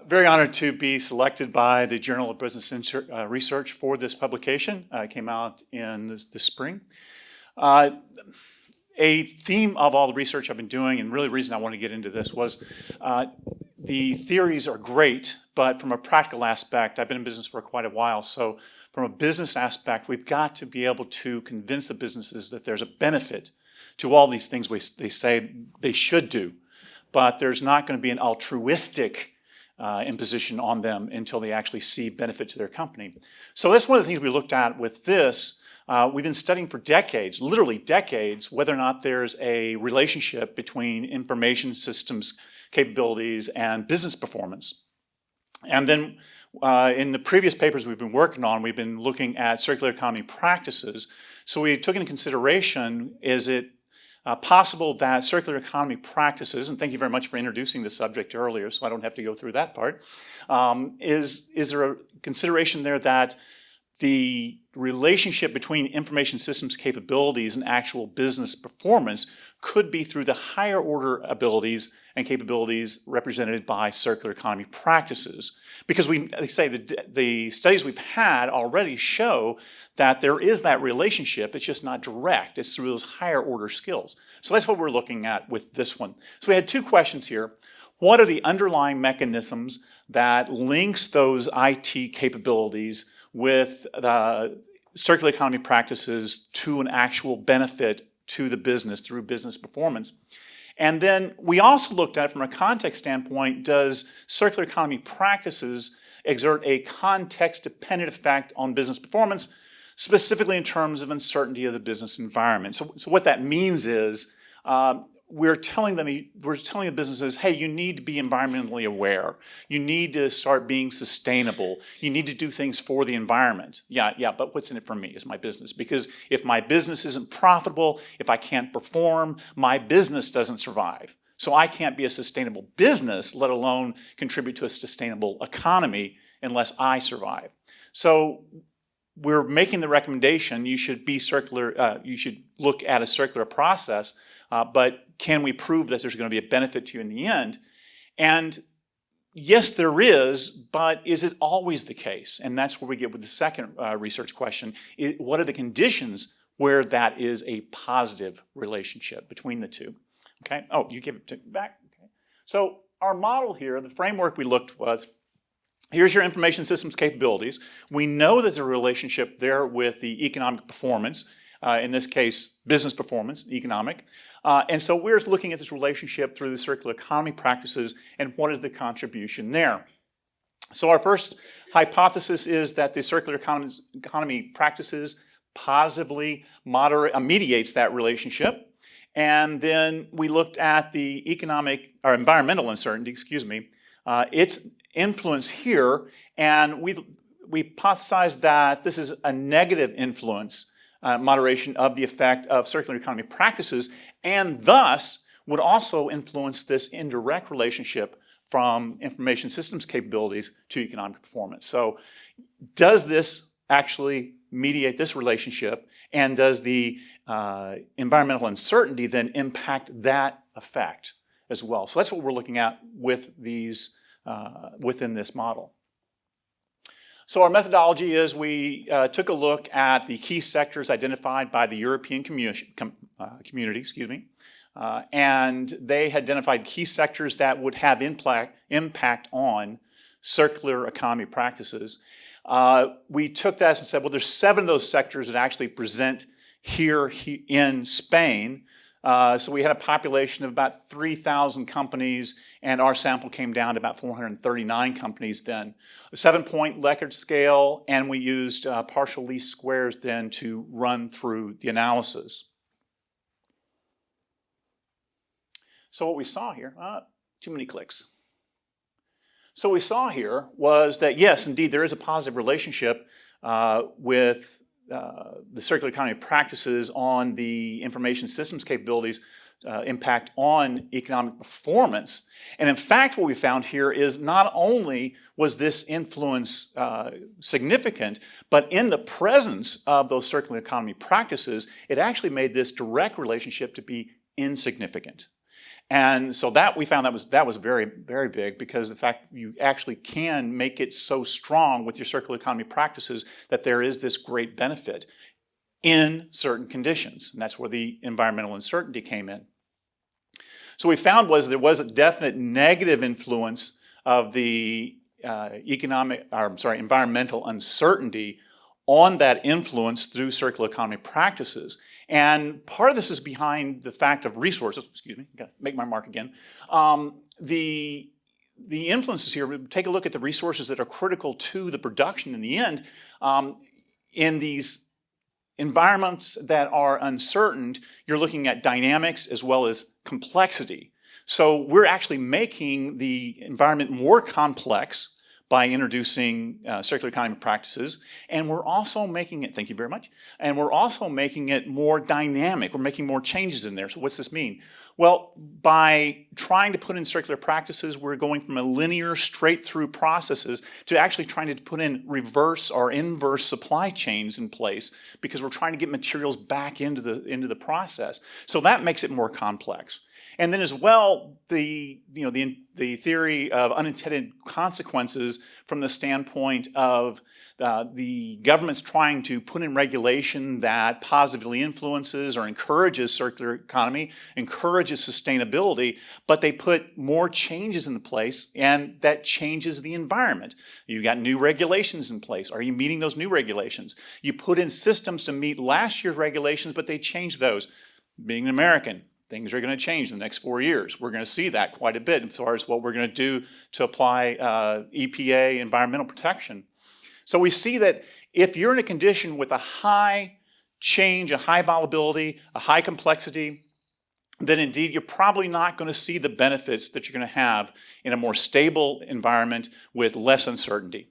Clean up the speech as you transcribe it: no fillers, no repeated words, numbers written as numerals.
Very honored to be selected by the Journal of Business Research for this publication. It came out in the spring. A theme of all the research I've been doing, and really the reason I want to get into this was the theories are great, but from a practical aspect, I've been in business for quite a while, so from a business aspect, we've got to be able to convince the businesses that there's a benefit to all these things they say they should do, but there's not going to be an altruistic imposition on them until they actually see benefit to their company. So that's one of the things we looked at with this. We've been studying for decades, literally decades, whether or not there's a relationship between information systems capabilities and business performance. And then in the previous papers we've been working on, we've been looking at circular economy practices. So we took into consideration, is it possible that circular economy practices, and thank you very much for introducing the subject earlier so I don't have to go through that part, is there a consideration there that the relationship between information systems capabilities and actual business performance could be through the higher order abilities and capabilities represented by circular economy practices? Because the studies we've had already show that there is that relationship, it's just not direct, it's through those higher order skills. So that's what we're looking at with this one. So we had two questions here. What are the underlying mechanisms that links those IT capabilities with the circular economy practices to an actual benefit to the business through business performance? And then we also looked at, from a context standpoint, does circular economy practices exert a context-dependent effect on business performance, specifically in terms of uncertainty of the business environment? So what that means is we're telling the businesses, hey, you need to be environmentally aware. You need to start being sustainable. You need to do things for the environment. Yeah, but what's in it for me as my business? Because if my business isn't profitable, if I can't perform, my business doesn't survive. So I can't be a sustainable business, let alone contribute to a sustainable economy, unless I survive. So we're making the recommendation you should be circular, you should look at a circular process, but can we prove that there's going to be a benefit to you in the end? And yes, there is, but is it always the case? And that's where we get with the second research question. What are the conditions where that is a positive relationship between the two? Okay, oh, you give it back. Okay. So our model here, the framework we looked was, here's your information systems capabilities. We know there's a relationship there with the economic performance, in this case, business performance, economic. And so we're looking at this relationship through the circular economy practices and what is the contribution there. So our first hypothesis is that the circular economy practices positively mediates that relationship. And then we looked at the environmental uncertainty, its influence here, and we hypothesized that this is a negative influence, moderation of the effect of circular economy practices, and thus would also influence this indirect relationship from information systems capabilities to economic performance. So does this actually mediate this relationship, and does the environmental uncertainty then impact that effect as well? So that's what we're looking at with these within this model. So our methodology is we took a look at the key sectors identified by the European community, and they identified key sectors that would have impact on circular economy practices. We took that and said, well, there's 7 of those sectors that actually present here in Spain. So we had a population of about 3,000 companies, and our sample came down to about 439 companies then. A 7-point Likert scale, and we used partial least squares then to run through the analysis. So what we saw here, too many clicks. So what we saw here was that yes, indeed, there is a positive relationship with the circular economy practices on the information systems capabilities impact on economic performance. And in fact, what we found here is not only was this influence significant, but in the presence of those circular economy practices, it actually made this direct relationship to be insignificant. And so that we found that was very, very big, because the fact you actually can make it so strong with your circular economy practices that there is this great benefit in certain conditions. And that's where the environmental uncertainty came in. So what we found was there was a definite negative influence of the environmental uncertainty on that influence through circular economy practices. And part of this is behind the fact of resources. Excuse me, gotta make my mark again. The influences here, take a look at the resources that are critical to the production in the end. In these environments that are uncertain, you're looking at dynamics as well as complexity. So we're actually making the environment more complex by introducing circular economy practices, and we're also making it, thank you very much, and we're also making it more dynamic. We're making more changes in there. So what's this mean? Well, by trying to put in circular practices, we're going from a linear, straight-through processes to actually trying to put in reverse or inverse supply chains in place, because we're trying to get materials back into the process. So that makes it more complex. And then as well, the theory of unintended consequences from the standpoint of the government's trying to put in regulation that positively influences or encourages circular economy, encourages sustainability, but they put more changes in place, and that changes the environment. You got new regulations in place. Are you meeting those new regulations? You put in systems to meet last year's regulations, but they changed those. Being an American, things are going to change in the next 4 years. We're going to see that quite a bit as far as what we're going to do to apply EPA environmental protection. So we see that if you're in a condition with a high change, a high volatility, a high complexity, then indeed you're probably not going to see the benefits that you're going to have in a more stable environment with less uncertainty.